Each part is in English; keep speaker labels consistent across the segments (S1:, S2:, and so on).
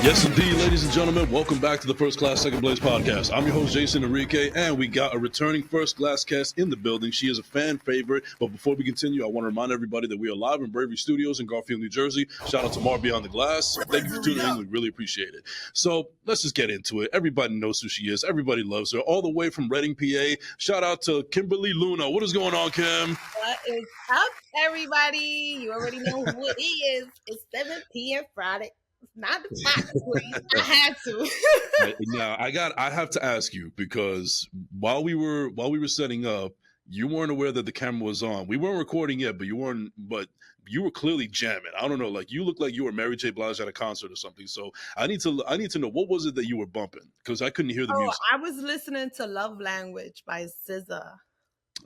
S1: Yes, indeed, ladies and gentlemen, welcome back to the First Class, Second Place podcast. I'm your host, Jason Enrique, and we got a returning First Class cast in the building. She is a fan favorite, but before we continue, I want to remind everybody that we are live in Bravery Studios in Garfield, New Jersey. Shout out to Mar Beyond the Glass. Thank you for tuning in. We really appreciate it. So let's just get into it. Everybody knows who she is. Everybody loves her. All the way from Reading, PA. Shout out to Kimberly Luna. What is going on, Kim?
S2: What is up, everybody? You already know who it is. It's 7 p.m. Friday. Not the spot, please. I had to.
S1: Now I have to ask you, because while we were setting up, you weren't aware that the camera was on. We weren't recording yet, but you were clearly jamming. I don't know, like you looked like you were Mary J. Blige at a concert or something. So I need to know, what was it that you were bumping? Because I couldn't hear the music.
S2: I was listening to Love Language by SZA.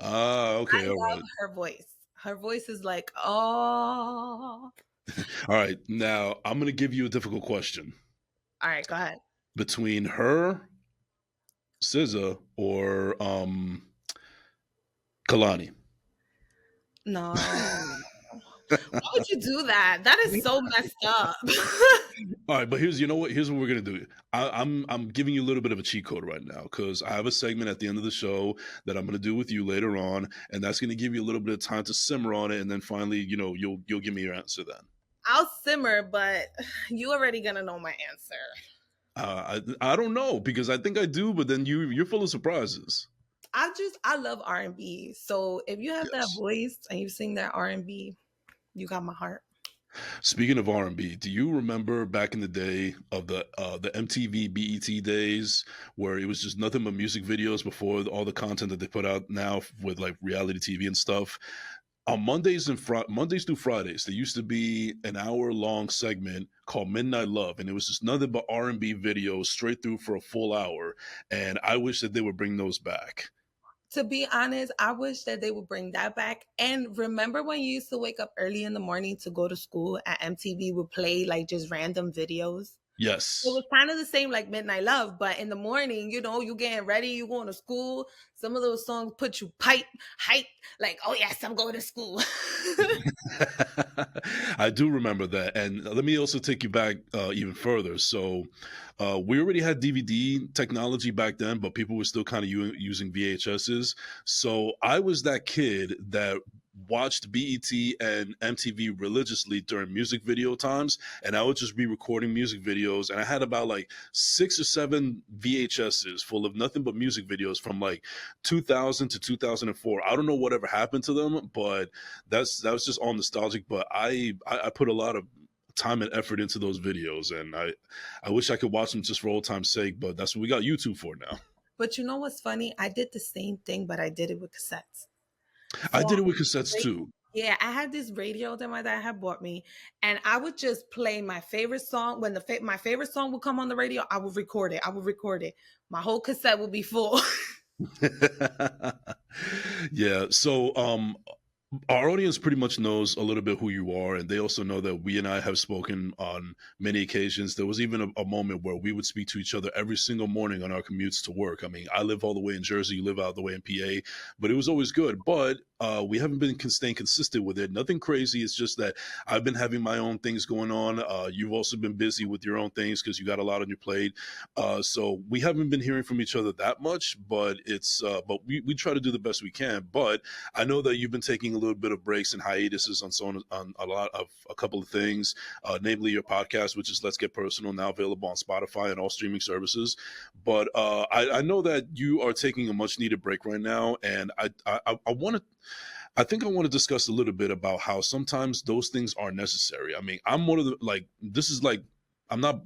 S1: Ah, okay,
S2: I love her voice. Her voice is like, oh.
S1: All right, now I'm gonna give you a difficult question.
S2: All right, go ahead.
S1: Between her, SZA, or Kalani?
S2: No. Why would you do that? That is so messed up.
S1: All right, but here's what we're gonna do. I'm giving you a little bit of a cheat code right now, because I have a segment at the end of the show that I'm gonna do with you later on, and that's gonna give you a little bit of time to simmer on it, and then finally, you'll give me your answer then.
S2: I'll simmer, but you already gonna know my answer.
S1: I don't know, because I think I do, but then you're full of surprises.
S2: I love R&B. So if you have that voice and you sing that R&B, you got my heart.
S1: Speaking of R&B, do you remember back in the day of the MTV BET days, where it was just nothing but music videos before all the content that they put out now with like reality TV and stuff? On Mondays through Fridays, there used to be an hour-long segment called Midnight Love, and it was just nothing but R&B videos straight through for a full hour. And I wish that they would bring those back.
S2: To be honest, I wish that they would bring that back. And remember when you used to wake up early in the morning to go to school, and MTV would play like just random videos?
S1: Yes.
S2: It was kind of the same like Midnight Love, but in the morning, you getting ready, you going to school. Some of those songs put you hype, like, oh yes, I'm going to school.
S1: I do remember that. And let me also take you back even further. So we already had DVD technology back then, but people were still kind of using VHSs. So I was that kid that watched BET and MTV religiously during music video times, and I would just be recording music videos, and I had about like 6 or 7 VHSs full of nothing but music videos from like 2000 to 2004. I don't know whatever happened to them, but that was just all nostalgic. But I put a lot of time and effort into those videos, and I wish I could watch them just for old time's sake, but that's what we got YouTube for now.
S2: But you know what's funny? I did the same thing, but I did it with cassettes. So
S1: I did it with cassettes too.
S2: Yeah, I had this radio that my dad had bought me, and I would just play my favorite song. When my favorite song would come on the radio, I would record it. My whole cassette would be full.
S1: Yeah. So our audience pretty much knows a little bit who you are, and they also know that we and I have spoken on many occasions. There was even a moment where we would speak to each other every single morning on our commutes to work. I mean, I live all the way in Jersey, you live out the way in PA, but it was always good. But we haven't been staying consistent with it. Nothing crazy. It's just that I've been having my own things going on. You've also been busy with your own things because you got a lot on your plate. So we haven't been hearing from each other that much, but but we try to do the best we can. But I know that you've been taking a little bit of breaks and hiatuses on a couple of things, namely your podcast, which is Let's Get Personal, now available on Spotify and all streaming services. But I know that you are taking a much needed break right now, and I think I want to discuss a little bit about how sometimes those things are necessary. I mean, I'm one of the, this is like, I'm not,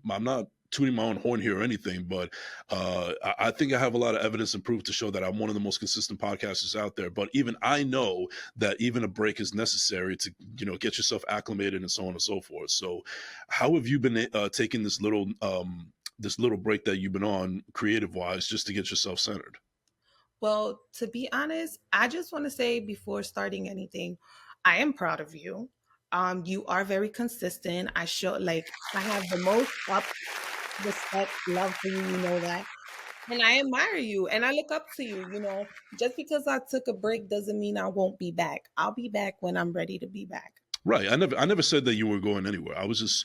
S1: I'm not tooting my own horn here or anything, but I think I have a lot of evidence and proof to show that I'm one of the most consistent podcasters out there. But even I know that even a break is necessary to, get yourself acclimated and so on and so forth. So how have you been taking this little break that you've been on creative wise just to get yourself centered?
S2: Well, to be honest, I just want to say before starting anything, I am proud of you. You are very consistent. I have the most respect, love for you, you know that. And I admire you and I look up to you, Just because I took a break doesn't mean I won't be back. I'll be back when I'm ready to be back.
S1: Right. I never said that you were going anywhere.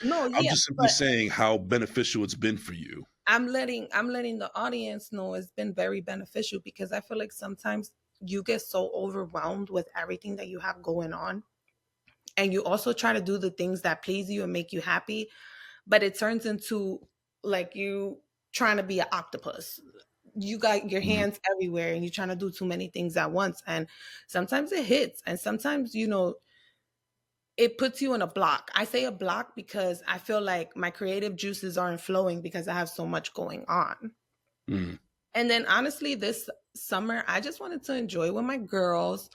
S2: No,
S1: I'm
S2: yeah,
S1: just simply
S2: but
S1: saying how beneficial it's been for you.
S2: I'm letting the audience know it's been very beneficial because I feel like sometimes you get so overwhelmed with everything that you have going on, and you also try to do the things that please you and make you happy, but it turns into like you trying to be an octopus. You got your
S1: Mhm.
S2: hands everywhere and you're trying to do too many things at once, and sometimes it hits, and sometimes it puts you in a block. I say a block because I feel like my creative juices aren't flowing because I have so much going on.
S1: Mhm.
S2: And then honestly, this summer, I just wanted to enjoy with my girls,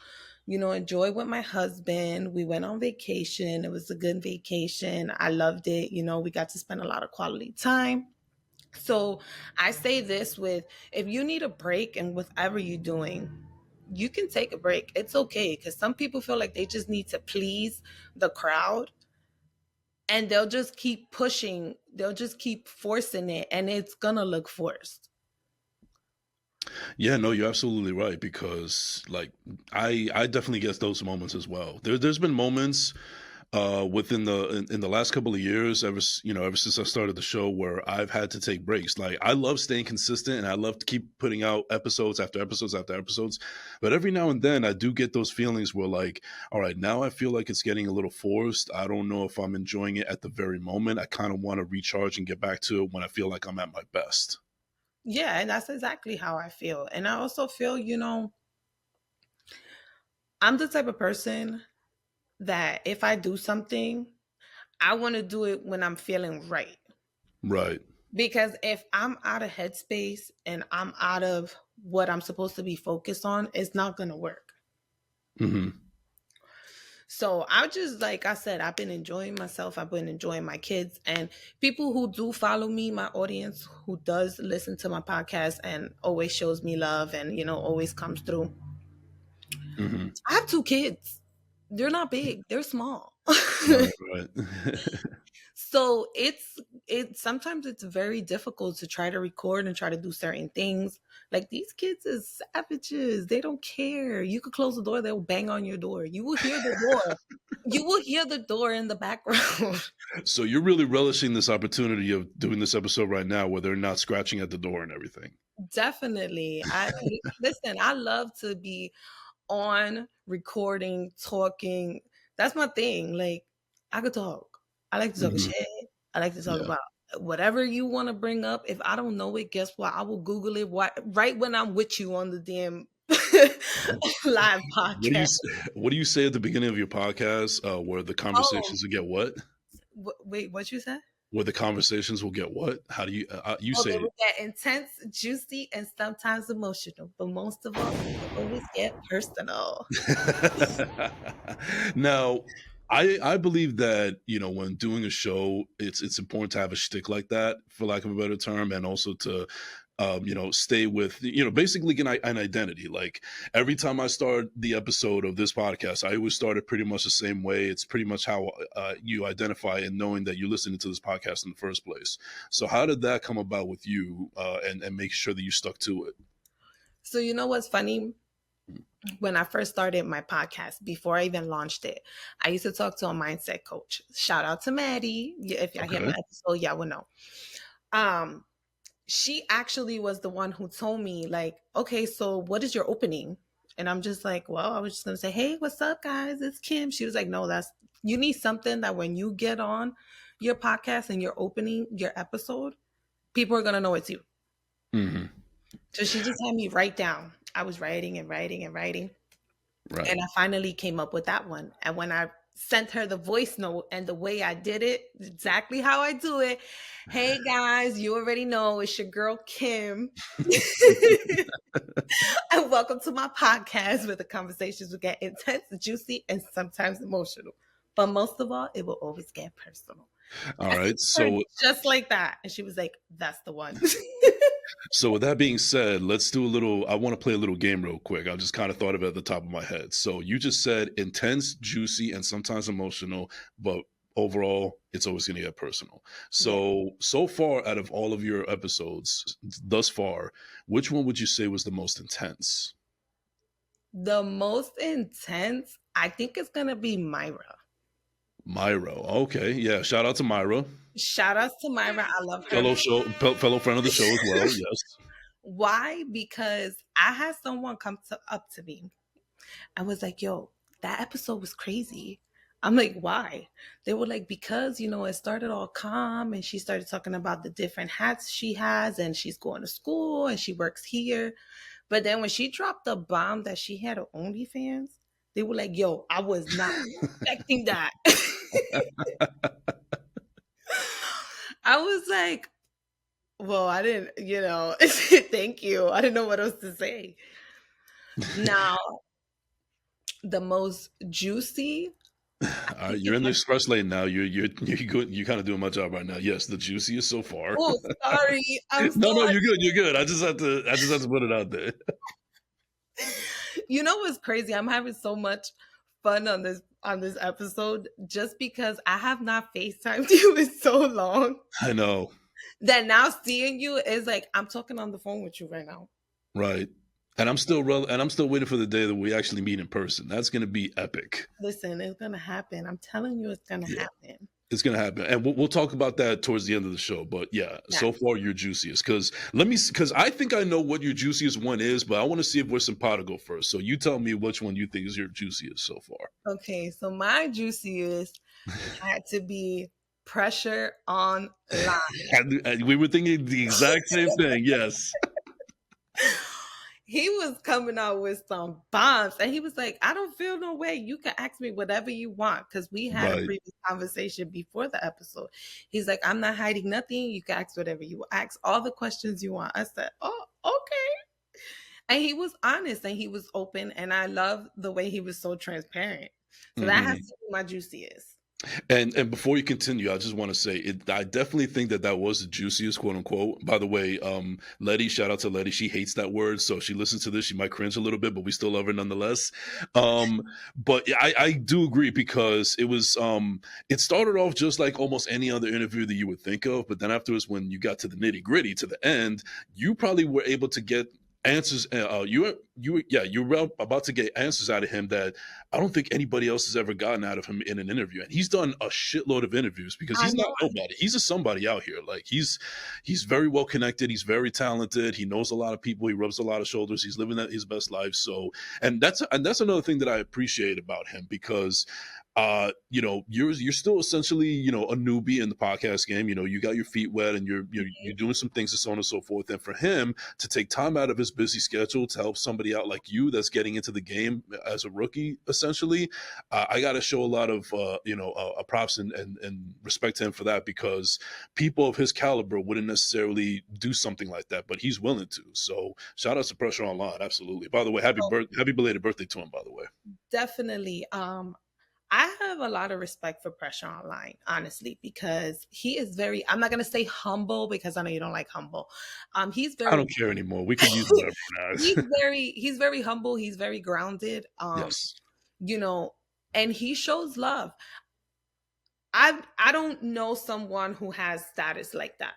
S2: enjoy with my husband. We went on vacation. It was a good vacation. I loved it. We got to spend a lot of quality time. So I say this with, if you need a break and whatever you're doing, you can take a break. It's okay. Because some people feel like they just need to please the crowd, and they'll just keep pushing, they'll just keep forcing it, and it's gonna look forced.
S1: Yeah, no, you're absolutely right because like I definitely get those moments as well. There's been moments within in the last couple of years ever since I started the show where I've had to take breaks. Like I love staying consistent and I love to keep putting out episodes after episodes after episodes, but every now and then I do get those feelings where like, all right, now I feel like it's getting a little forced. I don't know if I'm enjoying it at the very moment. I kind of want to recharge and get back to it when I feel like I'm at my best.
S2: Yeah, and that's exactly how I feel. And I also feel, I'm the type of person that if I do something, I want to do it when I'm feeling right.
S1: Right.
S2: Because if I'm out of headspace and I'm out of what I'm supposed to be focused on, it's not going to work.
S1: Hmm.
S2: So I just, like I said, I've been enjoying myself. I've been enjoying my kids, and people who do follow me, my audience who does listen to my podcast and always shows me love and, always comes through.
S1: Hmm.
S2: I have two kids. They're not big, they're small.
S1: Right. Right.
S2: So sometimes it's very difficult to try to record and try to do certain things. Like these kids is savages. They don't care. You could close the door, they'll bang on your door. You will hear the door. You will hear the door in the background.
S1: So you're really relishing this opportunity of doing this episode right now where they're not scratching at the door and everything.
S2: Definitely. I listen, I love to be on recording, talking. That's my thing. Like I could talk. I like to talk
S1: Mhm.
S2: shit. I like to talk
S1: Yeah.
S2: about whatever you want to bring up. If I don't know it, guess what? I will Google it right when I'm with you on the damn live
S1: What do you
S2: podcast.
S1: s what do you say at the beginning of your podcast, where the
S2: Oh,
S1: conversations will get what?
S2: wait, what you said?
S1: Where the conversations will get what? How do you
S2: Oh, they
S1: say
S2: will get intense, juicy, and sometimes emotional. But most of all, they always get personal.
S1: it? Now, I believe that, when doing a show, it's important to have a shtick like that, for lack of a better term, and also to stay with, basically an identity. Like every time I start the episode of this podcast, I always start it pretty much the same way. It's pretty much how you identify and knowing that you're listening to this podcast in the first place. So how did that come about with you, and make sure that you stuck to it?
S2: So you know what's funny? When I first started my podcast, before I even launched it, I used to talk to a mindset coach. Shout out to Maddie. If y'all hear my
S1: Okay.
S2: episode, y'all will know. Um, she actually was the one who told me, like, okay, so what is your opening? And I'm just like, well, I was just gonna say, hey, what's up, guys? It's Kim. She was like, no, you need something that when you get on your podcast and you're opening your episode, people are gonna know it's you.
S1: Hmm.
S2: So she just had me write down. I was writing and writing and writing.
S1: Right.
S2: And I finally came up with that one. And when I sent her the voice note and the way I did it, exactly how I do it. Hey guys, you already know it's your girl Kim. And welcome to my podcast where the conversations will get intense, juicy, and sometimes emotional. But most of all, it will always get personal.
S1: All
S2: I said
S1: right.
S2: to her
S1: So
S2: just like that. And she was like, that's the one.
S1: So with that being said, let's do a little I want to play a little game real quick. I just kind of thought of it at the top of my head. So you just said intense, juicy, and sometimes emotional, but overall it's always going to get personal.
S2: Yeah.
S1: So far out of all of your episodes thus far, which one would you say was the most intense?
S2: The most intense, I think it's going to be Myra.
S1: Myra. Okay, yeah. Shout out to Myra,
S2: Shout outs to Myra. I love her.
S1: fellow friend of the show as well. Yes.
S2: Why? Because I had someone up to me. I was like, yo, that episode was crazy. I'm like, why? They were like, because, it started all calm and she started talking about the different hats she has and she's going to school and she works here. But then when she dropped the bomb that she had an OnlyFans, they were like, yo, I was not expecting that. I was like, well, I didn't, thank you. I didn't know what else to say. Now, the most juicy, I
S1: All right,
S2: think
S1: you're
S2: it
S1: in the
S2: has.
S1: express lane now. You're good. You're kind of doing my job right now. Yes, the juiciest so far.
S2: Oh, sorry. I'm
S1: No, no,
S2: so.
S1: you're good. You're good. I just have to put it out there.
S2: You know what's crazy? I'm having so much fun on this episode just because I have not FaceTimed you in so long
S1: I know,
S2: that now seeing you is like I'm talking on the phone with you right now.
S1: right? And I'm still waiting for the day that we actually meet in person. That's going to be epic.
S2: Listen, it's gonna happen. I'm telling you, it's gonna
S1: Yeah.
S2: happen.
S1: It's gonna happen, and we'll talk about that towards the end of the show. But yeah,
S2: Yeah.
S1: so far you're juiciest. Because I think I know what your juiciest one is, but I want to see if we're simpatico first. So you tell me which one you think is your juiciest so far.
S2: Okay, so my juiciest had to be pressure on line.
S1: And we were thinking the exact same thing. Yes,
S2: He was coming out with some bombs and he was like, I don't feel no way. You can ask me whatever you want. Cause we had a
S1: right.
S2: previous conversation before the episode. He's like, I'm not hiding nothing. You can ask whatever you ask, all the questions you want. I said, oh, okay. And he was honest and he was open. And I love the way he was so transparent. So that has
S1: Mhm.
S2: to be my juiciest.
S1: And before you continue, I just want to say it. I definitely think that was the juiciest, quote unquote. By the way, Letty, shout out to Letty. She hates that word, so if she listens to this, she might cringe a little bit, but we still love her nonetheless. But yeah, I do agree because it started off just like almost any other interview that you would think of, but then afterwards, when you got to the nitty gritty, to the end, you probably were able to get answers. You were about to get answers out of him that I don't think anybody else has ever gotten out of him in an interview. And he's done a shitload of interviews because
S2: I
S1: he's not
S2: know.
S1: nobody. He's a somebody out here. Like he's very well connected. He's very talented. He knows a lot of people. He rubs a lot of shoulders. He's living his best life. So, and that's another thing that I appreciate about him because you're still essentially, a newbie in the podcast game. You got your feet wet and you're doing some things and so on and so forth. And for him to take time out of his busy schedule to help somebody out like you that's getting into the game as a rookie, essentially, I got to show a lot of props and respect to him for that because people of his caliber wouldn't necessarily do something like that, but he's willing to. So shout out to Pressure Online, absolutely. By the way, happy belated birthday to him. By the way,
S2: Definitely. I have a lot of respect for Pressure Online, honestly, because he is very, I'm not going to say humble because I know you don't like humble. He's
S1: I
S2: very,
S1: don't care anymore. We could use whatever,
S2: he's
S1: guys.
S2: very humble. He's very grounded.
S1: Yes.
S2: You know, and he shows love. I don't know someone who has status like that.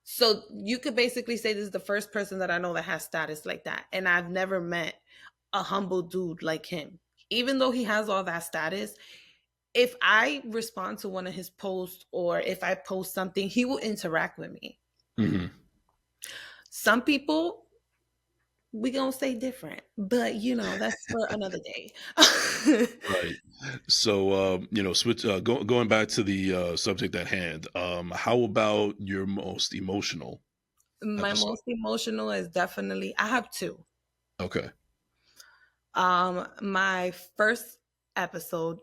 S2: So you could basically say this is the first person that I know that has status like that. And I've never met a humble dude like him. Even though he has all that status, if I respond to one of his posts or if I post something, he will interact with me.
S1: Hmm.
S2: Some people, we gonna say different, but that's for another day.
S1: Right. So, going back to the subject at hand. How about your most emotional
S2: My
S1: episode?
S2: most emotional is definitely I have two.
S1: Okay.
S2: My first episode,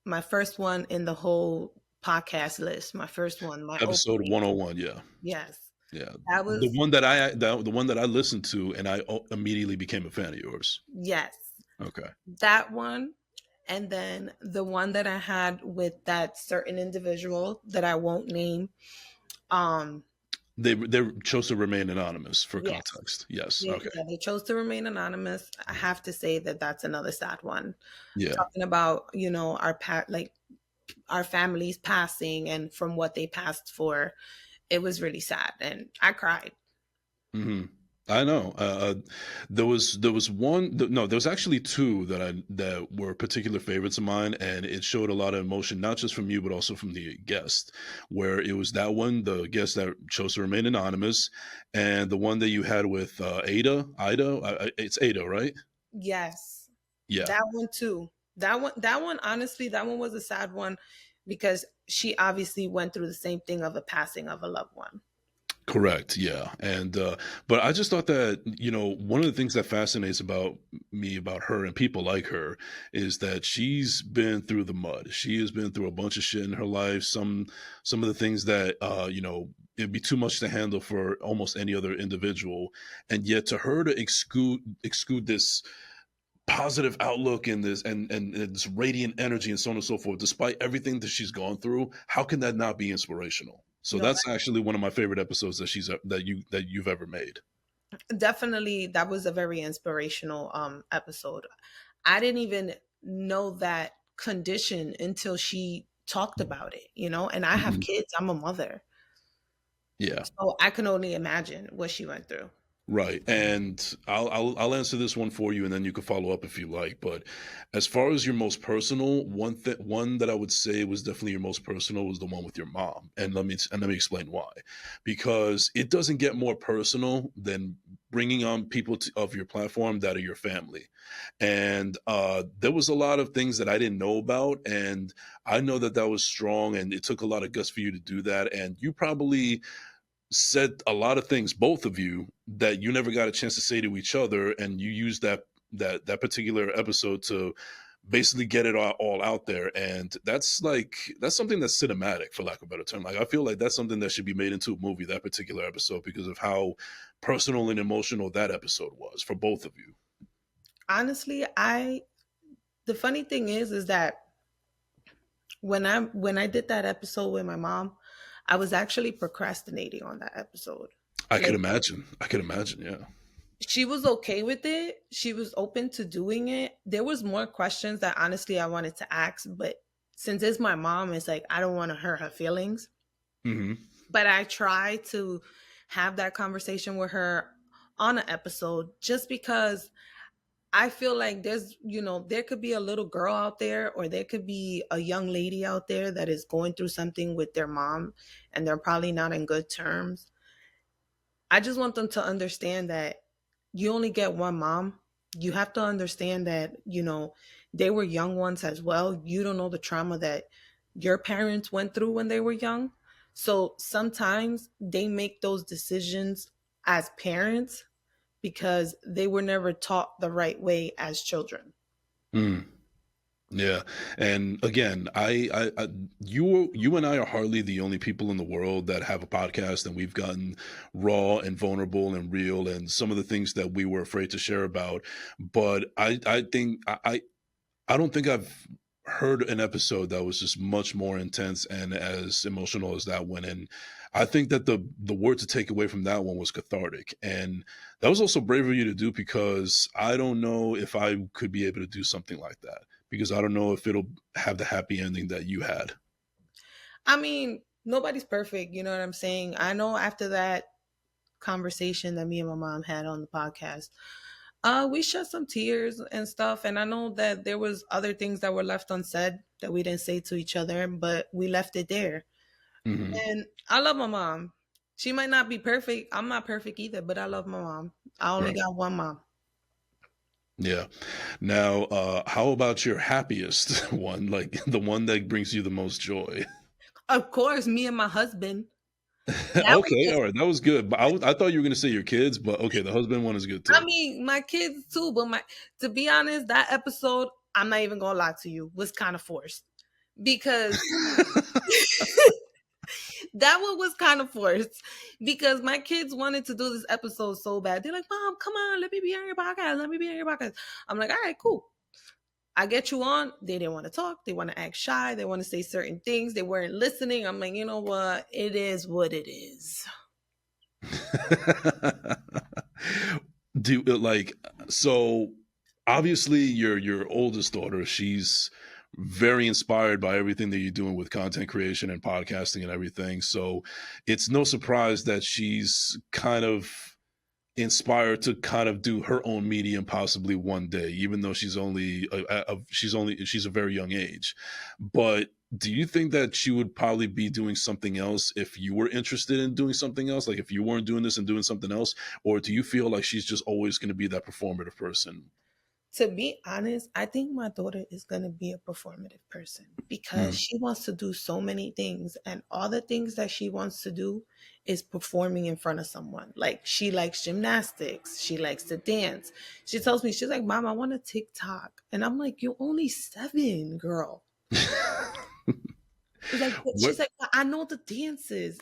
S2: my first one in the whole podcast list, my first one, my
S1: Episode
S2: opening.
S1: 101. Yeah.
S2: Yes.
S1: Yeah.
S2: That
S1: The
S2: was
S1: one that the one that I listened to and I immediately became a fan of yours.
S2: yes.
S1: Okay.
S2: That one. And then the one that I had with that certain individual that I won't name.
S1: They chose to remain anonymous for
S2: Yes.
S1: context. Yes.
S2: Yeah,
S1: Okay.
S2: yeah, they chose to remain anonymous. I have to say that that's another sad one.
S1: Yeah.
S2: Talking about, like our families passing and from what they passed for, it was really sad and I cried.
S1: Hmm. I know. There was one. No, there was actually two that were particular favorites of mine, and it showed a lot of emotion, not just from you, but also from the guest. Where it was that one, the guest that chose to remain anonymous, and the one that you had with Ada. Ida, it's Ada, right?
S2: Yes.
S1: Yeah.
S2: That one too. That one honestly, that one was a sad one because she obviously went through the same thing of a passing of a loved one.
S1: Correct. Yeah. And but I just thought that, one of the things that fascinates about me about her and people like her is that she's been through the mud. She has been through a bunch of shit in her life. Some of the things that it'd be too much to handle for almost any other individual. And yet to her to exclude this positive outlook and this radiant energy and so on and so forth, despite everything that she's gone through, how can that not be inspirational? So
S2: No,
S1: that's actually one of my favorite episodes that you've ever made.
S2: definitely that was a very inspirational episode. I didn't even know that condition until she talked about it, and I have
S1: Mhm.
S2: kids, I'm a mother.
S1: Yeah.
S2: So I can only imagine what she went through.
S1: Right, and I'll answer this one for you, and then you can follow up if you like. But as far as your most personal one that I would say was definitely your most personal was the one with your mom, and let me explain why. Because it doesn't get more personal than bringing on people of your platform that are your family, and there was a lot of things that I didn't know about, and I know that that was strong, and it took a lot of guts for you to do that, and you probably said a lot of things, both of you, that you never got a chance to say to each other, and you used that particular episode to basically get it all out there. And that's something that's cinematic, for lack of a better term. Like, I feel like that's something that should be made into a movie, that particular episode, because of how personal and emotional that episode was for both of you.
S2: Honestly, I the funny thing is that when I did that episode with my mom, I was actually procrastinating on that episode.
S1: I could
S2: Like,
S1: imagine. I could imagine. Yeah.
S2: she was okay with it. She was open to doing it. There was more questions that honestly I wanted to ask, but since it's my mom, it's like I don't want to hurt her feelings.
S1: Hmm.
S2: But I try to have that conversation with her on an episode just because I feel like there could be a little girl out there or there could be a young lady out there that is going through something with their mom and they're probably not in good terms. I just want them to understand that you only get one mom. You have to understand that, they were young ones as well. You don't know the trauma that your parents went through when they were young. So sometimes they make those decisions as parents because they were never taught the right way as children.
S1: Yeah, and again, you and I are hardly the only people in the world that have a podcast, and we've gotten raw and vulnerable and real, and some of the things that we were afraid to share about. But I think I don't think I've heard an episode that was just much more intense and as emotional as that one. And I think that the word to take away from that one was cathartic. And that was also brave of you to do, because I don't know if I could be able to do something like that, because I don't know if it'll have the happy ending that you had.
S2: I mean, nobody's perfect. You know what I'm saying? I know after that conversation that me and my mom had on the podcast, we shed some tears and stuff. And I know that there was other things that were left unsaid that we didn't say to each other, but we left it there.
S1: Hmm.
S2: And I love my mom. She might not be perfect. I'm not perfect either, but I love my mom. I only
S1: Right.
S2: got one mom.
S1: Yeah. Now, how about your happiest one, like the one that brings you the most joy?
S2: Of course, me and my husband. That was
S1: Okay,
S2: just,
S1: all right, that was good. But I thought you were gonna say your kids, but okay, the husband one is good
S2: I
S1: too.
S2: mean, my kids too, but to be honest, that episode, I'm not even gonna lie to you, was kind of forced because that one was kind of forced because my kids wanted to do this episode so bad. They're like, "Mom, come on, let me be on your podcast. Let me be on your podcast." I'm like, "All right, cool. I get you on." They didn't want to talk. They want to act shy. They want to say certain things. They weren't listening. I'm like, you know what? It is what it is.
S1: Do like so obviously your oldest daughter, she's very inspired by everything that you're doing with content creation and podcasting and everything. So it's no surprise that she's kind of inspired to kind of do her own medium possibly one day, even though she's a very young age. But do you think that she would probably be doing something else if you were interested in doing something else, like if you weren't doing this and doing something else? Or do you feel like she's just always going to be that performative person?
S2: To be honest, I think my daughter is going to be a performative person because
S1: Mm.
S2: she wants to do so many things. And all the things that she wants to do is performing in front of someone. Like she likes gymnastics, she likes to dance. She tells me, she's like, Mom, I want a TikTok. And I'm like, you're only 7, girl. Like, but
S1: where
S2: she's like, "But I know the dances."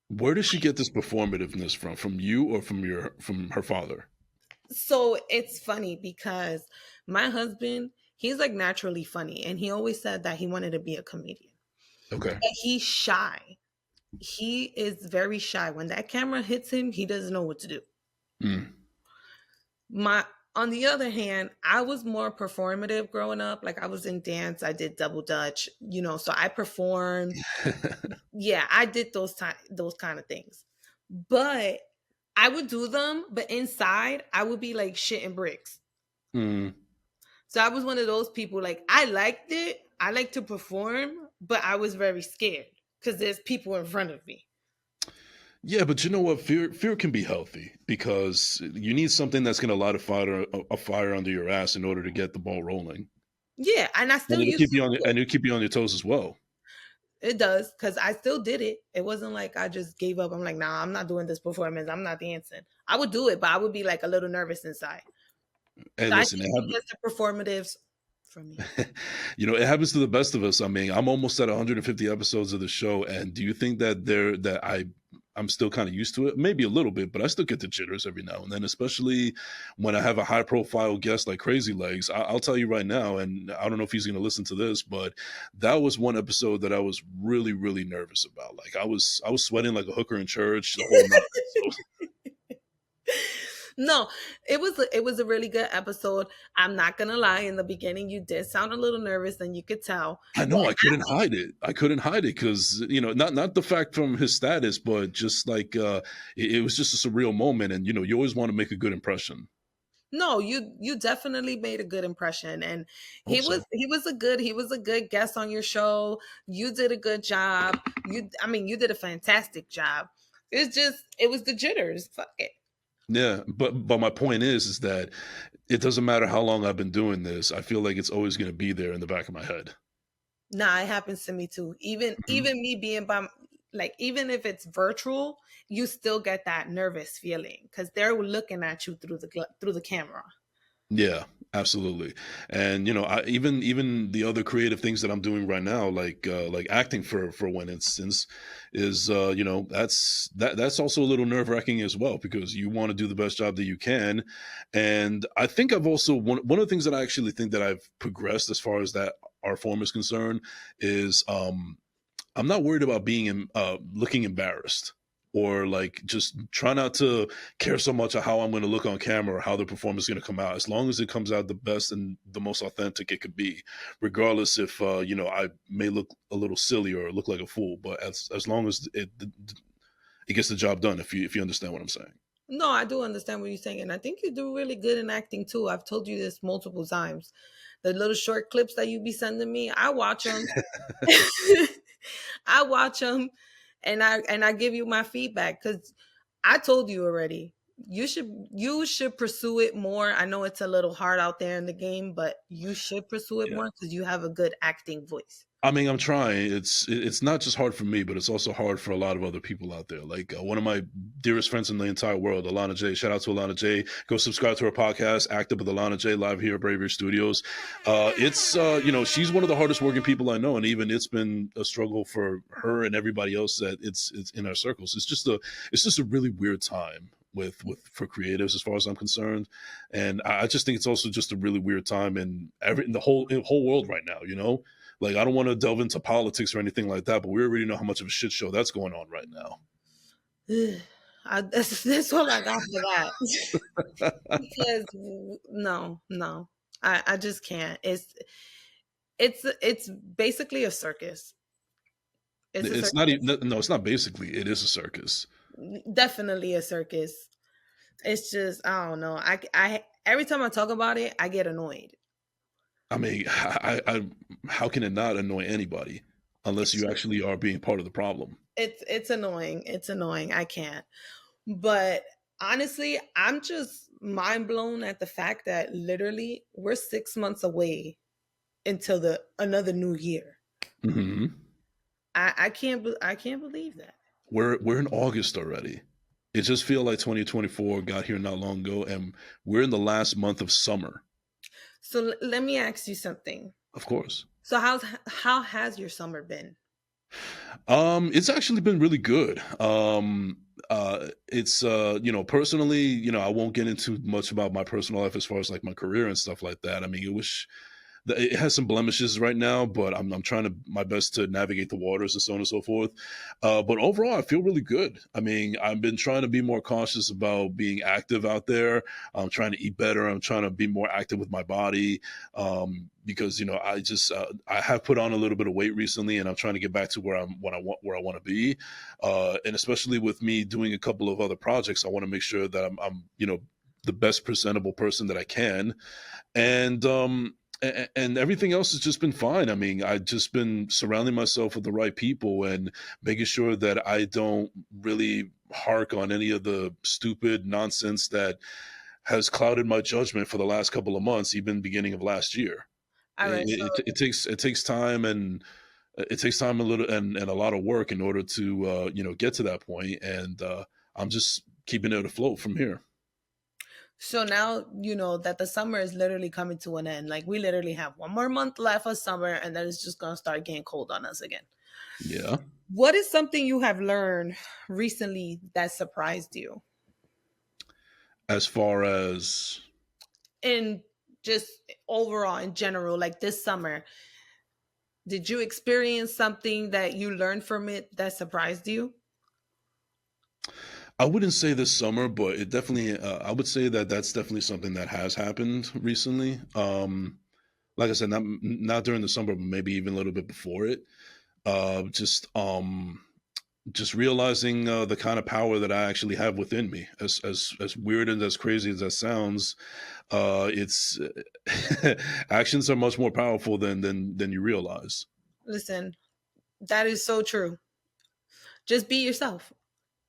S1: where does she get this performativeness from? From you or from her father?
S2: So it's funny because my husband, he's like naturally funny. And he always said that he wanted to be a comedian.
S1: Okay.
S2: But he's shy. He is very shy. When that camera hits him, he doesn't know what to do.
S1: Mm.
S2: My On the other hand, I was more performative growing up. Like I was in dance, I did double dutch, so I performed. Yeah, I did those kind of things. But I would do them, but inside I would be like shitting bricks.
S1: Mm.
S2: So I was one of those people, like I liked it. I like to perform, but I was very scared because there's people in front of me.
S1: Yeah, but you know what? Fear can be healthy because you need something that's going to light a fire under your ass in order to get the ball rolling,
S2: Yeah, and I
S1: and
S2: still used to do it.
S1: it'll keep you on your toes as well.
S2: It does because I still did it. It wasn't like I just gave up. I'm like, nah, I'm not doing this performance. I'm not dancing. I would do it, but I would be like a little nervous inside.
S1: Hey,
S2: So I
S1: listen,
S2: think he gets the performatives for me.
S1: it happens to the best of us. I mean, I'm almost at 150 episodes of the show, and do you think that I'm still kind of used to it? Maybe a little bit, but I still get the jitters every now and then, especially when I have a high profile guest like Crazy Legs. I'll tell you right now, and I don't know if he's going to listen to this, but that was one episode that I was really, really nervous about. Like I was sweating like a hooker in church the whole night. So
S2: No, it was a really good episode. I'm not gonna lie. In the beginning, you did sound a little nervous, and you could tell.
S1: I
S2: But
S1: know I couldn't hide it. I couldn't hide it because not the fact from his status, but just like it was just a surreal moment, and you always want to make a good impression.
S2: no, you definitely made a good impression, and he
S1: Hope
S2: was
S1: so.
S2: he was a good guest on your show. You did a good job. You did a fantastic job. It was the jitters. Fuck it.
S1: Yeah, but my point is that it doesn't matter how long I've been doing this. I feel like it's always going to be there in the back of my head.
S2: Nah, it happens to me too.
S1: Mhm.
S2: Even me being like even if it's virtual, you still get that nervous feeling because they're looking at you through the camera.
S1: Yeah, absolutely. And even the other creative things that I'm doing right now, like acting for one instance, is that's also a little nerve wracking as well because you want to do the best job that you can. And I think I've also one of the things that I actually think that I've progressed as far as that art form is concerned is I'm not worried about being looking embarrassed or like just try not to care so much of how I'm going to look on camera or how the performance is going to come out. As long as it comes out the best and the most authentic it could be, regardless if I may look a little silly or look like a fool, but as long as it gets the job done. If you understand what I'm saying.
S2: No, I do understand what you're saying, and I think you do really good in acting too. I've told you this multiple times. The little short clips that you be sending me, I watch them. I watch them, and I give you my feedback because I told you already. You should pursue it more. I know it's a little hard out there in the game, but you should pursue it
S1: Yeah.
S2: more because you have a good acting voice.
S1: I mean, I'm trying. It's not just hard for me, but it's also hard for a lot of other people out there. Like one of my dearest friends in the entire world, Alana J. Shout out to Alana J. Go subscribe to her podcast, Active with Alana J. Live here at Bravery Studios. It's she's one of the hardest working people I know, and even it's been a struggle for her and everybody else that it's in our circles. It's just a really weird time with for creatives as far as I'm concerned, and I just think it's also just a really weird time in the whole world right now. Like, I don't want to delve into politics or anything like that, but we already know how much of a shit show that's going on right now.
S2: That's all I got for that. Because no, no, I just can't. It's basically a circus. It's a
S1: It's
S2: circus.
S1: not even, no, it's not basically, it is a circus.
S2: Definitely a circus. It's just I don't know. I every time I talk about it, I get annoyed.
S1: I mean, how can it not annoy anybody unless
S2: It's
S1: you
S2: just,
S1: actually are being part of the problem?
S2: it's annoying. It's annoying. I can't. But honestly, I'm just mind blown at the fact that literally we're 6 months away until the another new year.
S1: Hmm.
S2: I can't believe that.
S1: We're in August already. It just feel like 2024 got here not long ago, and we're in the last month of summer.
S2: So let me ask you something.
S1: Of course.
S2: So how has your summer been?
S1: It's actually been really good. It's personally, I won't get into much about my personal life as far as like my career and stuff like that. I mean, it has some blemishes right now, but I'm trying to my best to navigate the waters and so on and so forth. But overall, I feel really good. I mean, I've been trying to be more cautious about being active out there. I'm trying to eat better. I'm trying to be more active with my body because I have put on a little bit of weight recently, and I'm trying to get back to where I want to be. And especially with me doing a couple of other projects, I want to make sure that I'm the best presentable person that I can. And everything else has just been fine. I mean, I've just been surrounding myself with the right people and making sure that I don't really hark on any of the stupid nonsense that has clouded my judgment for the last couple of months, even beginning of last year.
S2: All right.
S1: It takes time, and it takes time, a little, and a lot of work in order to get to that point. And I'm just keeping it afloat from here.
S2: So now you know that the summer is literally coming to an end. Like we literally have one more month left of summer and then it's just gonna start getting cold on us again.
S1: Yeah.
S2: What is something you have learned recently that surprised you?
S1: As far as
S2: In just overall in general, like this summer, did you experience something that you learned from it that surprised you?
S1: I wouldn't say this summer, but it definitely. I would say that that's definitely something that has happened recently. Like I said, not during the summer, but maybe even a little bit before it. Uh, just um, just realizing the kind of power that I actually have within me. As weird and as crazy as that sounds, it's actions are much more powerful than you realize.
S2: Listen, that is so true. Just be yourself.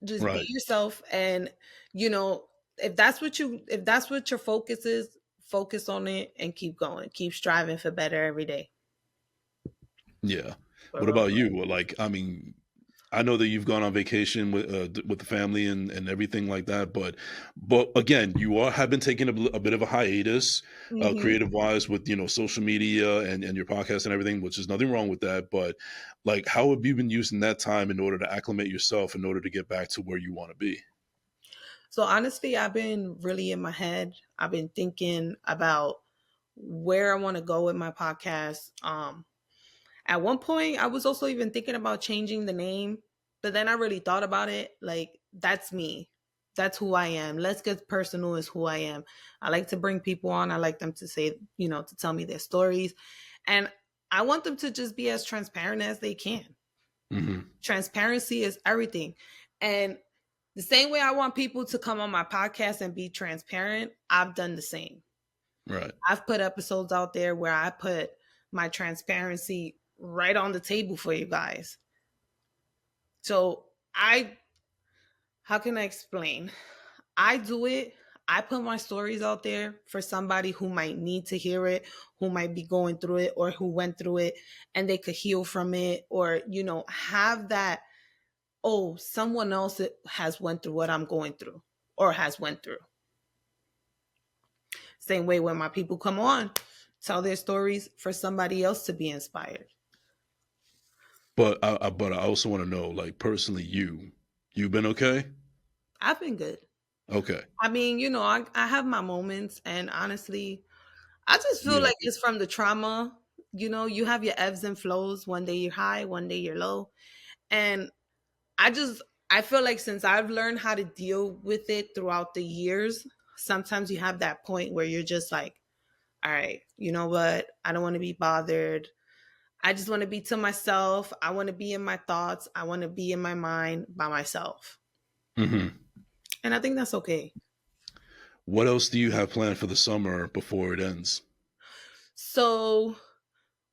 S2: Just be
S1: Right.
S2: yourself and you know, if that's what your focus is, focus on it and keep going. Keep striving for better every day.
S1: Yeah.
S2: For
S1: What
S2: real,
S1: about
S2: for real.
S1: you? Like, I mean, I know that you've gone on vacation with the family and everything like that, but again, you are have been taking a bit of a hiatus,
S2: Mhm.
S1: creative wise, with social media and your podcast and everything, which is nothing wrong with that. But like, how have you been using that time in order to acclimate yourself in order to get back to where you want to be?
S2: So honestly, I've been really in my head. I've been thinking about where I want to go with my podcast. At one point, I was also even thinking about changing the name, but then I really thought about it. Like, that's me. That's who I am. Let's Get Personal is who I am. I like to bring people on. I like them to say, to tell me their stories. And I want them to just be as transparent as they can.
S1: Hmm.
S2: Transparency is everything. And the same way I want people to come on my podcast and be transparent, I've done the same.
S1: Right.
S2: I've put episodes out there where I put my transparency right on the table for you guys. So how can I explain? I do it. I put my stories out there for somebody who might need to hear it, who might be going through it or who went through it and they could heal from it or, have that, oh, someone else has went through what I'm going through or has went through. Same way when my people come on, tell their stories for somebody else to be inspired.
S1: But I also want to know, like, personally, you've been okay?
S2: I've been good.
S1: Okay.
S2: I mean, I have my moments, and honestly, I just feel
S1: Yeah.
S2: like it's from the trauma. You have your ebbs and flows. One day you're high, one day you're low. And I just, I feel like since I've learned how to deal with it throughout the years, sometimes you have that point where you're just like, all right, you know what? I don't want to be bothered. I just want to be to myself. I want to be in my thoughts. I want to be in my mind by myself.
S1: Hmm.
S2: And I think that's okay.
S1: What else do you have planned for the summer before it ends?
S2: So,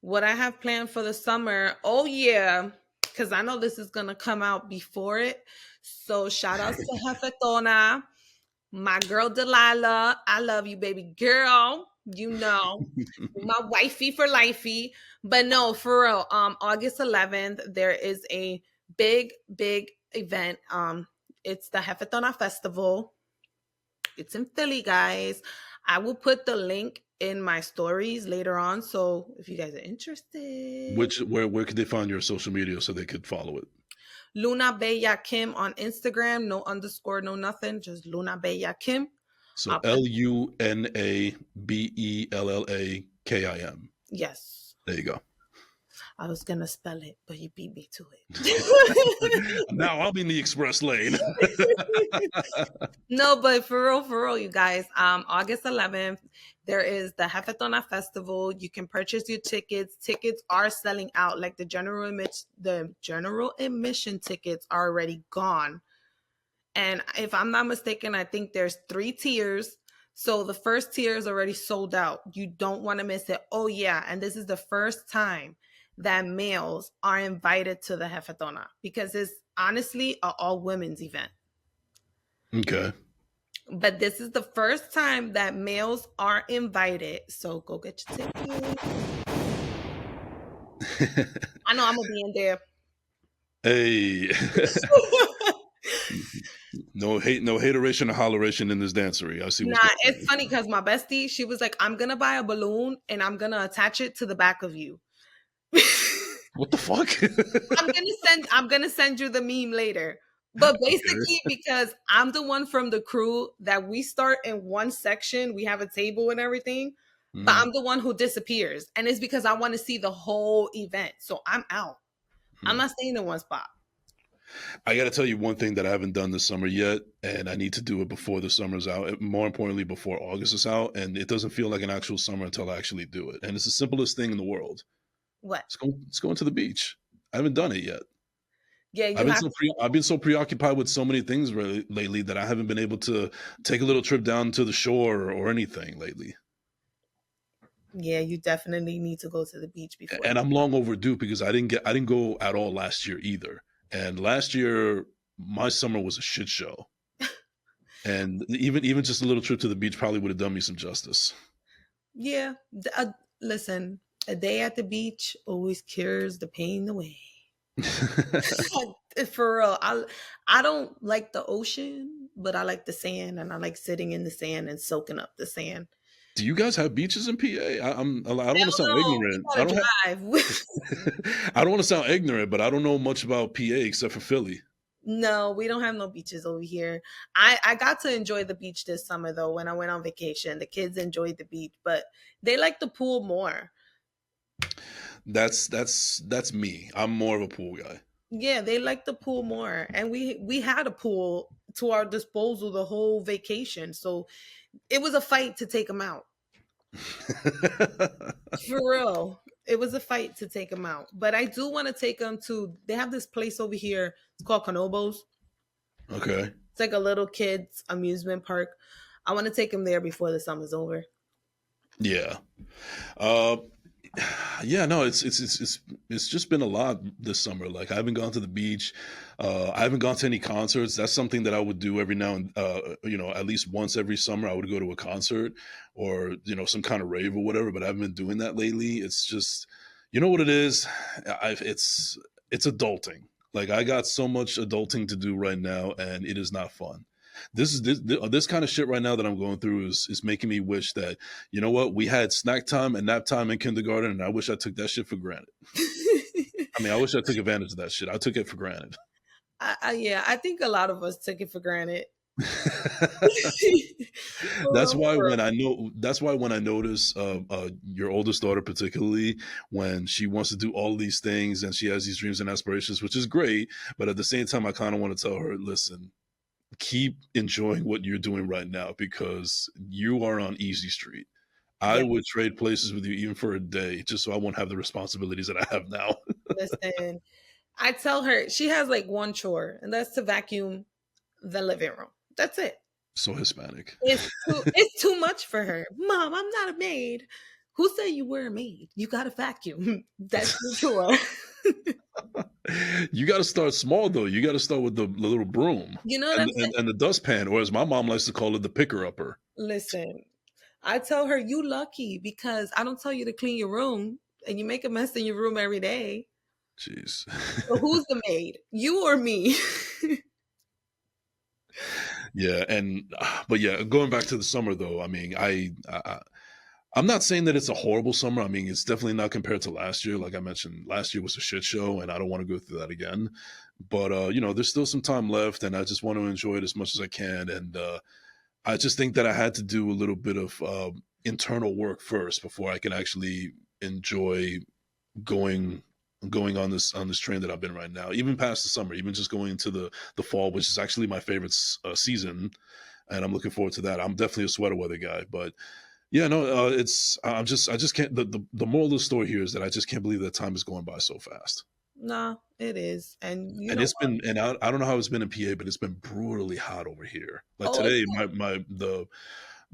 S2: what I have planned for the summer, oh yeah, because I know this is gonna come out before it. So shout outs to Jefetona, my girl Delilah. I love you, baby girl. You know, my wifey for lifey. But no, for real. August 11th, there is a big event. It's the Jefetona Festival. It's in Philly, guys. I will put the link in my stories later on. So if you guys are interested,
S1: Where could they find your social media so they could follow it?
S2: Luna Bella Kim on Instagram, no underscore, no nothing, just Luna Bella Kim.
S1: So
S2: I'll put
S1: LUNABELLAKIM.
S2: yes.
S1: There you go.
S2: I was gonna spell it, but you beat me to it.
S1: Now I'll be in the express lane.
S2: No, but for real, you guys. August 11th, there is the Jefetona Festival. You can purchase your tickets. Tickets are selling out. Like the general admission tickets are already gone. And if I'm not mistaken, I think there's 3 tiers. So the first tier is already sold out. You don't want to miss it. Oh yeah, and this is the first time that males are invited to the Jefetona because it's honestly an all women's event.
S1: Okay.
S2: But this is the first time that males are invited. So go get your ticket. I know I'm gonna be in there.
S1: Hey. No hate, no hateration or holleration in this dancery. I see what's
S2: Nah,
S1: going
S2: it's
S1: on.
S2: funny because my bestie, she was like, I'm gonna buy a balloon and I'm gonna attach it to the back of you.
S1: What the fuck?
S2: I'm gonna send you the meme later. But
S1: Okay.
S2: basically, because I'm the one from the crew that we start in one section, we have a table and everything, but
S1: Mhm,
S2: I'm the one who disappears. And it's because I want to see the whole event. So I'm out. I'm
S1: mhm.
S2: not staying in one spot.
S1: I got to tell you one thing that I haven't done this summer yet, and I need to do it before the summer's out. More importantly, before August is out, and it doesn't feel like an actual summer until I actually do it. And it's the simplest thing in the world.
S2: What?
S1: Let's go into the beach. I haven't done it yet.
S2: Yeah, you have
S1: I've been so preoccupied with so many things lately that I haven't been able to take a little trip down to the shore or anything lately.
S2: yeah, you definitely need to go to the beach before.
S1: And I'm long overdue because I didn't go at all last year either. And last year my summer was a shit show. And even just a little trip to the beach probably would have done me some justice.
S2: Yeah, listen, a day at the beach always cures the pain away. For real, I don't like the ocean, but I like the sand, and I like sitting in the sand and soaking up the sand.
S1: Do you guys have beaches in PA? I don't want to
S2: Hell
S1: sound
S2: no, we
S1: ignorant. I
S2: gotta
S1: don't have
S2: drive.
S1: I don't want to sound ignorant, but I don't know much about PA except for Philly.
S2: No, we don't have no beaches over here. I got to enjoy the beach this summer though when I went on vacation. The kids enjoyed the beach, but they like the pool more.
S1: That's me. I'm more of a pool guy.
S2: Yeah, they like the pool more. And we had a pool to our disposal the whole vacation. So it was a fight to take them out. For real. It was a fight to take them out. But I do want to take them to they have this place over here. It's called Canobos.
S1: Okay.
S2: It's like a little kids amusement park. I want to take them there before the summer's over.
S1: Yeah. Uh, yeah, no, it's just been a lot this summer. Like I haven't gone to the beach, I haven't gone to any concerts. That's something that I would do every now and at least once every summer. I would go to a concert or some kind of rave or whatever. But I haven't been doing that lately. It's just, you know what it is. It's adulting. Like I got so much adulting to do right now, and it is not fun. This kind of shit right now that I'm going through is making me wish that you know what? We had snack time and nap time in kindergarten, and I wish I took that shit for granted. I mean, I wish I took advantage of that shit. I took it for granted.
S2: Yeah, I think a lot of us took it for granted. For
S1: That's
S2: real,
S1: why
S2: for real.
S1: when I know that's why when I notice your oldest daughter particularly when she wants to do all these things and she has these dreams and aspirations, which is great, but at the same time I kind of want to tell her, listen, keep enjoying what you're doing right now because you are on easy street. I
S2: Yeah,
S1: would trade places with you even for a day just so I won't have the responsibilities that I have now.
S2: listen. I tell her she has like one chore, and that's to vacuum the living room. That's it.
S1: So Hispanic.
S2: It's too much for her. Mom, I'm not a maid. Who said you were a maid? You got to vacuum. That's your chore.
S1: You got to start small though. You got to start with the little broom
S2: You know what
S1: and,
S2: I'm saying?
S1: and the dustpan, or as my mom likes to call it, the picker upper.
S2: Listen, I tell her you lucky because I don't tell you to clean your room and you make a mess in your room every day.
S1: Jeez.
S2: So who's the maid? You or me?
S1: Yeah, and but yeah, going back to the summer though, I mean, I'm not saying that it's a horrible summer. I mean, it's definitely not compared to last year. Like I mentioned, last year was a shit show, and I don't want to go through that again. But there's still some time left, and I just want to enjoy it as much as I can. And I just think that I had to do a little bit of internal work first before I can actually enjoy going going on this train that I've been right now, even past the summer, even just going into the fall, which is actually my favorite season, and I'm looking forward to that. I'm definitely a sweater weather guy, but yeah, no, it's I just can't. The moral of the story here is that I just can't believe that time is going by so fast.
S2: Nah, it is. And you
S1: And
S2: know
S1: it's
S2: what?
S1: been, and I don't know how it's been in PA, but it's been brutally hot over here. Like
S2: Oh, it's
S1: today,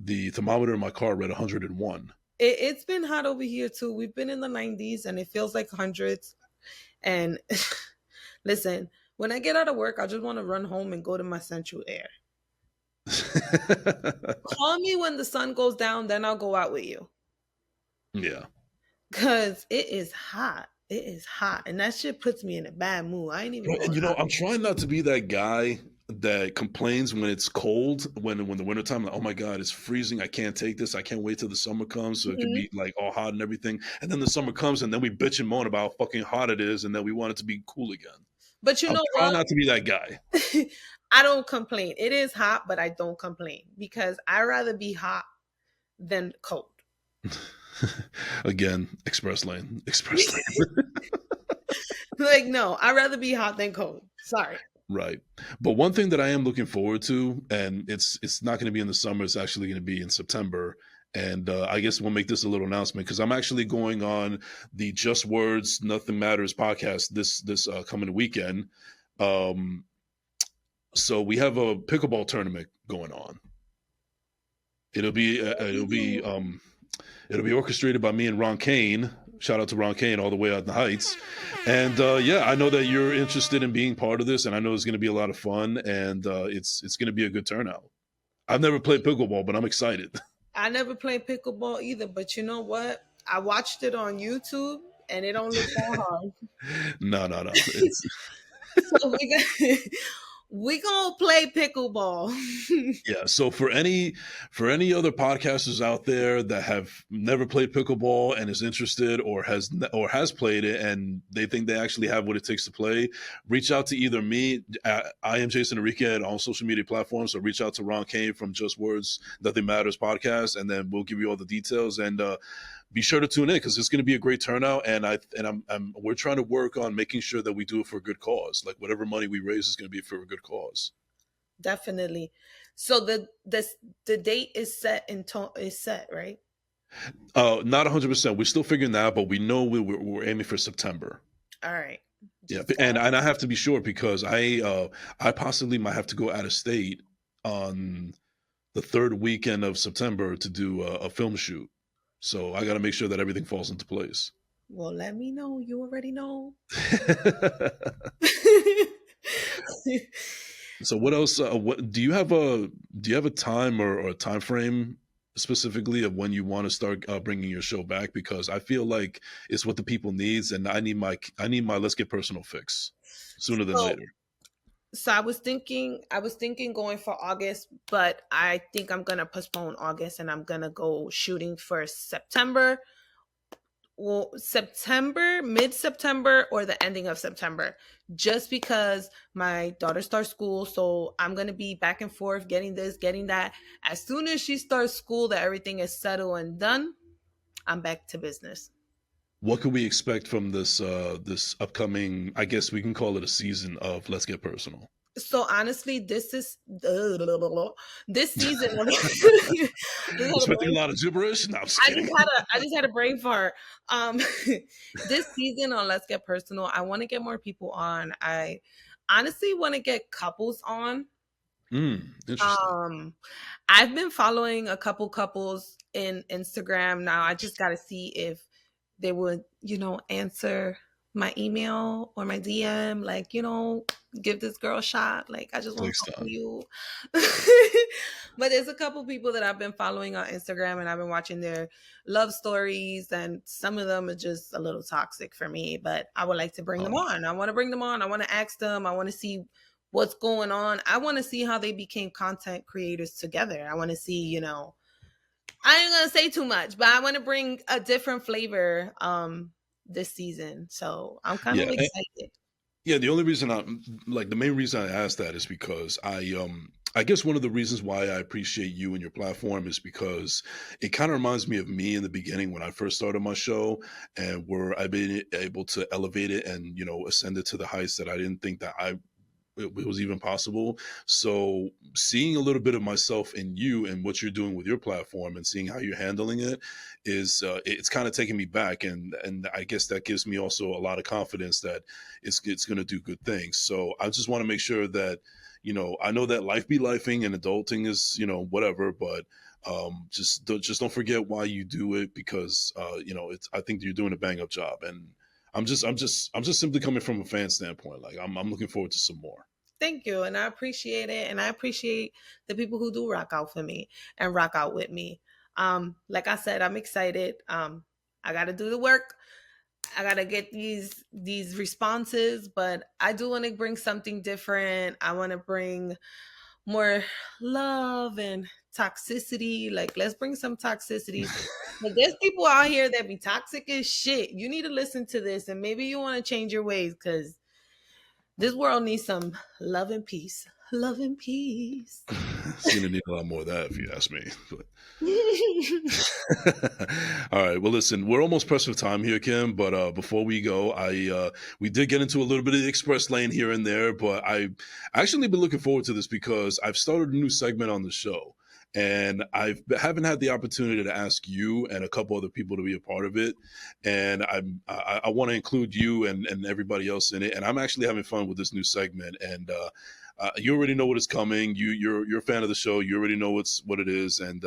S1: the thermometer in my car read 101.
S2: it's been hot over here too. We've been in the 90s and it feels like hundreds. And listen, when I get out of work, I just want to run home and go to my central air. Call me when the sun goes down, then I'll go out with you.
S1: Yeah.
S2: Cause it is hot. It is hot. And that shit puts me in a bad mood. I ain't even
S1: Right,
S2: gonna
S1: and
S2: lie.
S1: I'm trying not to be that guy that complains when it's cold, when the wintertime, like, oh my God, it's freezing. I can't take this. I can't wait till the summer comes so it could
S2: Mhm.
S1: be like all hot and everything. And then the summer comes and then we bitch and moan about how fucking hot it is and then we want it to be cool again.
S2: But you
S1: I'm
S2: know
S1: trying
S2: what?
S1: not to be that guy.
S2: I don't complain. It is hot, but I don't complain because I rather be hot than cold.
S1: Again, express lane, express lane.
S2: Like, no, I'd rather be hot than cold. Sorry.
S1: Right. But one thing that I am looking forward to, and it's not going to be in the summer, it's actually going to be in September. And I guess we'll make this a little announcement because I'm actually going on the Just Words Nothing Matters podcast this coming weekend. Um, so we have a pickleball tournament going on. It'll be uh, it'll be um, it'll be orchestrated by me and Ron Kane. Shout out to Ron Kane all the way out in the Heights. And yeah, I know that you're interested in being part of this, and I know it's going to be a lot of fun, and it's going to be a good turnout. I've never played pickleball, but I'm excited.
S2: I never played pickleball either, but you know what? I watched it on YouTube and it don't look that hard.
S1: No, no, no. It's
S2: So we gonna play pickleball.
S1: Yeah. So for any other podcasters out there that have never played pickleball and is interested or has played it and they think they actually have what it takes to play, reach out to either me. I am Jason Enrique on all social media platforms. So reach out to Ron Kane from Just Words Nothing Matters podcast, and then we'll give you all the details. And be sure to tune in because it's going to be a great turnout. And we're trying to work on making sure that we do it for a good cause. Like whatever money we raise is going to be for a good cause.
S2: Definitely. So the date is set, right?
S1: Not 100%. We're still figuring that out, but we know we're aiming for September.
S2: All right.
S1: Yeah,
S2: Just
S1: and I have to be sure because I possibly might have to go out of state on the third weekend of September to do a film shoot. So I got to make sure that everything falls into place.
S2: well, let me know. You already know.
S1: So what else? What do you have a time or a time frame specifically of when you want to start bringing your show back? Because I feel like it's what the people needs, and I need my let's get personal fix sooner than
S2: so
S1: later.
S2: so I was thinking going for August, but I think I'm gonna postpone August and I'm gonna go shooting for September. Well, September, mid September, or the ending of September, just because my daughter starts school. So I'm going to be back and forth getting this, getting that. As soon as she starts school, that everything is settled and done, I'm back to business.
S1: What can we expect from this upcoming? I guess we can call it a season of Let's Get Personal.
S2: So honestly, this is this season.
S1: Expecting a lot of gibberish? No, I'm just
S2: I just
S1: kidding.
S2: had a I just had a brain fart. This season on Let's Get Personal, I want to get more people on. I honestly want to get couples on
S1: Interesting.
S2: Um, I've been following a couple couples in Instagram. Now I just got to see if they would, answer my email or my DM, like, give this girl a shot. Like, I just want to
S1: Takes
S2: talk to
S1: time.
S2: you. But there's a couple people that I've been following on Instagram and I've been watching their love stories, and some of them are just a little toxic for me, but I would like to bring them
S1: Oh,
S2: on. I want to bring them on. I want to ask them. I want to see what's going on. I want to see how they became content creators together. I want to see, I ain't gonna say too much, but I want to bring a different flavor this season. So I'm kind of
S1: yeah.
S2: excited.
S1: Yeah, the only reason the main reason I asked that is because I guess one of the reasons why I appreciate you and your platform is because it kind of reminds me of me in the beginning when I first started my show, and where I've been able to elevate it and ascend it to the heights that I didn't think that it was even possible. So seeing a little bit of myself in you and what you're doing with your platform and seeing how you're handling it is it's kind of taking me back, and I guess that gives me also a lot of confidence that it's going to do good things. So I just want to make sure that I know that life be lifing and adulting is whatever, but just don't forget why you do it, because it's I think you're doing a bang up job, and I'm just simply coming from a fan standpoint. Like I'm looking forward to some more.
S2: Thank you. And I appreciate it. And I appreciate the people who do rock out for me and rock out with me. Like I said, I'm excited. I gotta do the work. I gotta get these responses, but I do want to bring something different. I want to bring more love and toxicity. Like, let's bring some toxicity. But there's people out here that be toxic as shit. You need to listen to this, and maybe you want to change your ways, because this world needs some love and peace. Love and peace.
S1: It's gonna need a lot more of that if you ask me. But all right. Well, listen, we're almost pressed for time here, Kim. But before we go, we did get into a little bit of the express lane here and there, but I actually been looking forward to this because I've started a new segment on the show. And haven't had the opportunity to ask you and a couple other people to be a part of it, and I want to include you and everybody else in it. And I'm actually having fun with this new segment. And you already know what is coming. You're a fan of the show. You already know what it is, and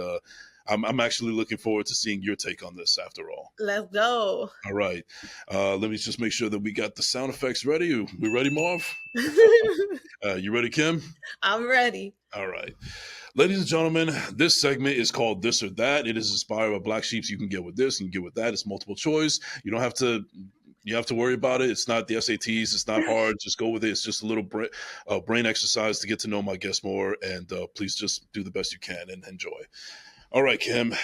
S1: I'm actually looking forward to seeing your take on this. After all,
S2: Let's go.
S1: all right. Let me just make sure that we got the sound effects ready. We ready, Marv? You ready, Kim?
S2: I'm ready.
S1: All right. Ladies and gentlemen, this segment is called This or That. It is inspired by Black Sheeps. You can get with this, you can get with that. It's multiple choice. You don't have to worry about it. It's not the SATs. It's not hard. Just go with it. It's just a little brain exercise to get to know my guests more. And please just do the best you can and enjoy. All right, Kim,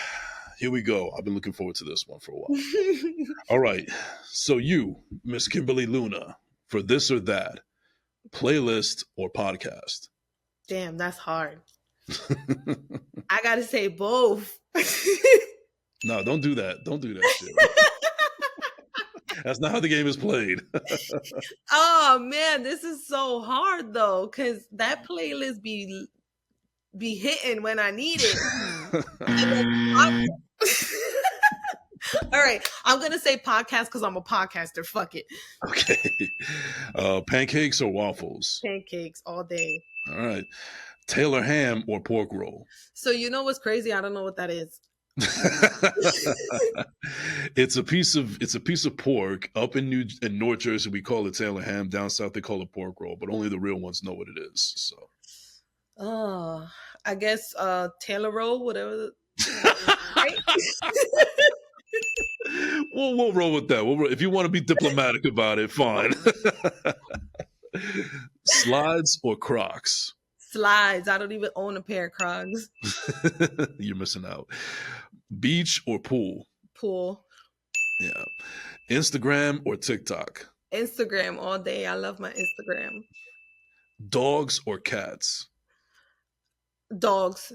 S1: here we go. I've been looking forward to this one for a while. All right. So you, Miss Kimberly Luna, for This or That, playlist or podcast?
S2: Damn, that's hard. I gotta say both.
S1: No, don't do that. Don't do that shit. That's not how the game is played.
S2: Oh man, this is so hard though, because that playlist be hitting when I need it. And then all right, I'm gonna say podcast because I'm a podcaster. Fuck it.
S1: Okay. Pancakes or waffles?
S2: Pancakes all day.
S1: All right. Taylor ham or pork roll?
S2: So you know what's crazy? I don't know what that is.
S1: It's a piece of pork up in North Jersey. We call it Taylor ham. Down south they call it pork roll, but only the real ones know what it is. So
S2: Oh, I guess Taylor roll, whatever. Right?
S1: we'll roll with that. If you want to be diplomatic about it, fine. Slides or Crocs?
S2: Slides. I don't even own a pair of Crocs.
S1: You're missing out. Beach or pool?
S2: Pool.
S1: Yeah. Instagram or TikTok?
S2: Instagram all day. I love my Instagram.
S1: Dogs or cats?
S2: Dogs.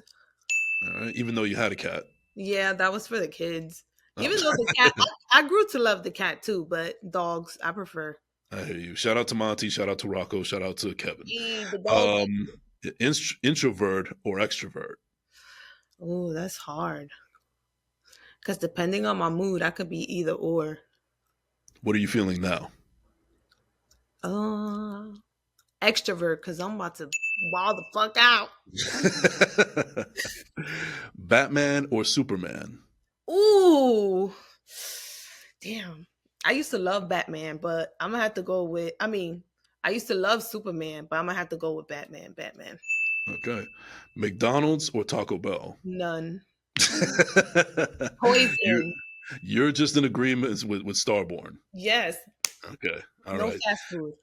S1: All right. Even though you had a cat.
S2: Yeah, that was for the kids.
S1: Oh.
S2: Even though the cat, I grew to love the cat too, but dogs I prefer.
S1: I hear you. Shout out to Monty. Shout out to Rocco. Shout out to Kevin.
S2: The dog.
S1: Introvert or extrovert?
S2: Oh, that's hard. Because depending on my mood, I could be either or.
S1: What are you feeling now?
S2: Uh, Extrovert, because I'm about to Ball the fuck out.
S1: Batman or Superman?
S2: Ooh. Damn. I used to love Batman, but I'm gonna have to go with I used to love Superman, but I'm gonna have to go with Batman. Batman.
S1: Okay. McDonald's or Taco Bell?
S2: None.
S1: you're,
S2: Poison.
S1: you're just in agreement with Starborn.
S2: Yes.
S1: Okay. All
S2: No
S1: right.
S2: fast food.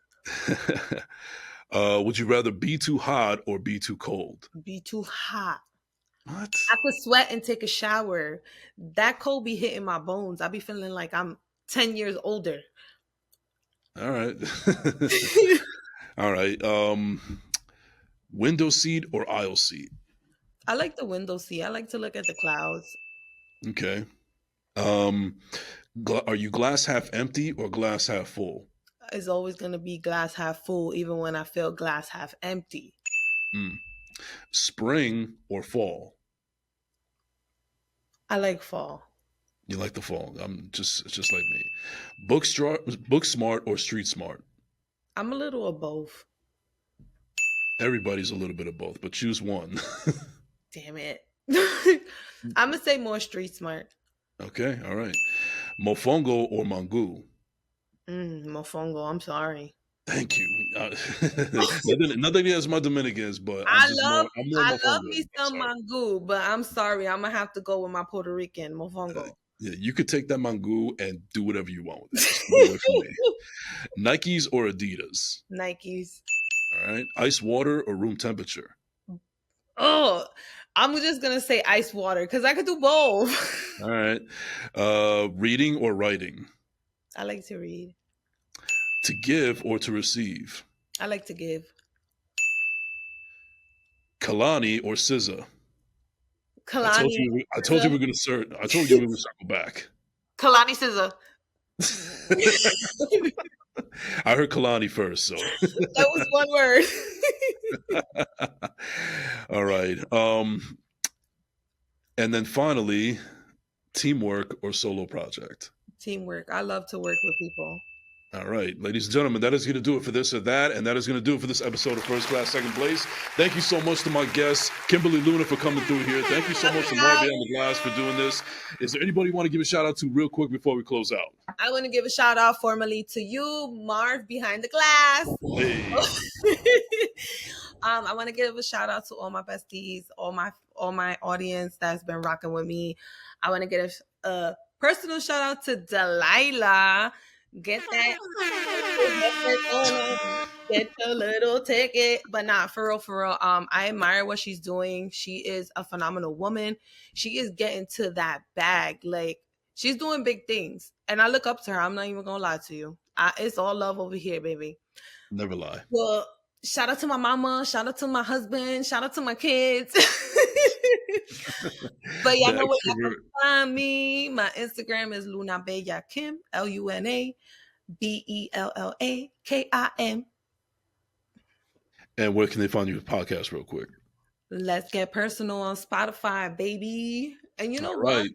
S1: Would you rather be too hot or be too cold?
S2: Be too hot.
S1: What?
S2: I could sweat and take a shower. That cold be hitting my bones. I be feeling like I'm 10 years older.
S1: All right. All right. Window seat or aisle seat?
S2: I like the window seat. I like to look at the clouds.
S1: Okay. Um, are you glass half empty or glass half full?
S2: It's always going to be glass half full, even when I feel glass half empty.
S1: Mm. Spring or fall?
S2: I like fall.
S1: You like the fall. It's just like me. Book smart or street smart?
S2: I'm a little of both.
S1: Everybody's a little bit of both, but choose one.
S2: Damn it. I'm going to say more street smart.
S1: Okay, all right. Mofongo or mango?
S2: Mofongo. I'm sorry.
S1: Thank you. Nothing against my Dominicans, but
S2: I
S1: I'm more
S2: love
S1: mofongo.
S2: me some mango, but I'm sorry. I'm going to have to go with my Puerto Rican mofongo.
S1: Yeah, you could take that mango and do whatever you want with that. Just keep it away from me. Nikes or Adidas?
S2: Nikes.
S1: All right. Ice water or room temperature?
S2: Oh, I'm just going to say ice water because I could do both.
S1: All right. Reading or writing?
S2: I like to read.
S1: To give or to receive?
S2: I like to give.
S1: Kalani or SZA?
S2: Kalani.
S1: I told you we were going to circle back.
S2: Kalani scissor.
S1: I heard Kalani first, so
S2: that was one
S1: word. All right. And then finally, teamwork or solo project?
S2: Teamwork. I love to work with people.
S1: All right, ladies and gentlemen, that is going to do it for this or that, and that is going to do it for this episode of First Class, Second Place. Thank you so much to my guest, Kimberly Luna, for coming through here. Thank you so much to Marv Behind the Glass for doing this. Is there anybody you want to give a shout out to real quick before we close out?
S2: I want to give a shout out formally to you, Marv Behind the Glass.
S1: Hey.
S2: I want to give a shout out to all my besties, all my audience that's been rocking with me. I want to give a personal shout out to Delilah. Get that. Get your little ticket. But not for real. I admire what she's doing. She is a phenomenal woman. She is getting to that bag. Like, she's doing big things. And I look up to her. I'm not even going to lie to you. It's all love over here, baby.
S1: Never lie.
S2: Well, shout out to my mama. Shout out to my husband. Shout out to my kids. But y'all know where y'all can find me. My Instagram is Luna Bella Kim, LunaBellaKim.
S1: And where can they find your podcast real quick?
S2: Let's Get Personal on Spotify, baby. And you know what?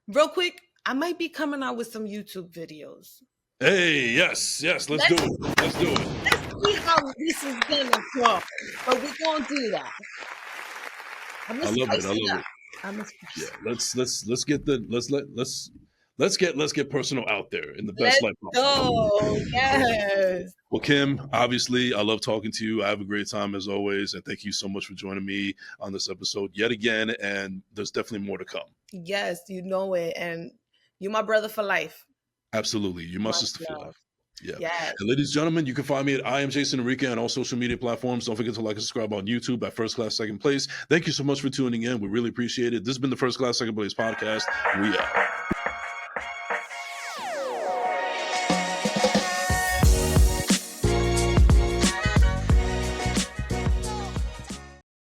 S2: Real quick, I might be coming out with some YouTube videos.
S1: Hey, yes, let's do it. Let's do it.
S2: Let's see how this is gonna go. But we're gonna do that.
S1: I love it. Yeah, let's get personal out there in the best light possible.
S2: Yes.
S1: Well, Kim, obviously, I love talking to you. I have a great time as always, and thank you so much for joining me on this episode yet again. And there's definitely more to come.
S2: Yes, you know it, and you're my brother for life.
S1: Absolutely, you're my sister for life. Yeah.
S2: Yes.
S1: And ladies and gentlemen, you can find me at I am Jason Enrique on all social media platforms. Don't forget to like and subscribe on YouTube at First Class Second Place. Thank you so much for tuning in. We really appreciate it. This has been the First Class Second Place podcast. We out.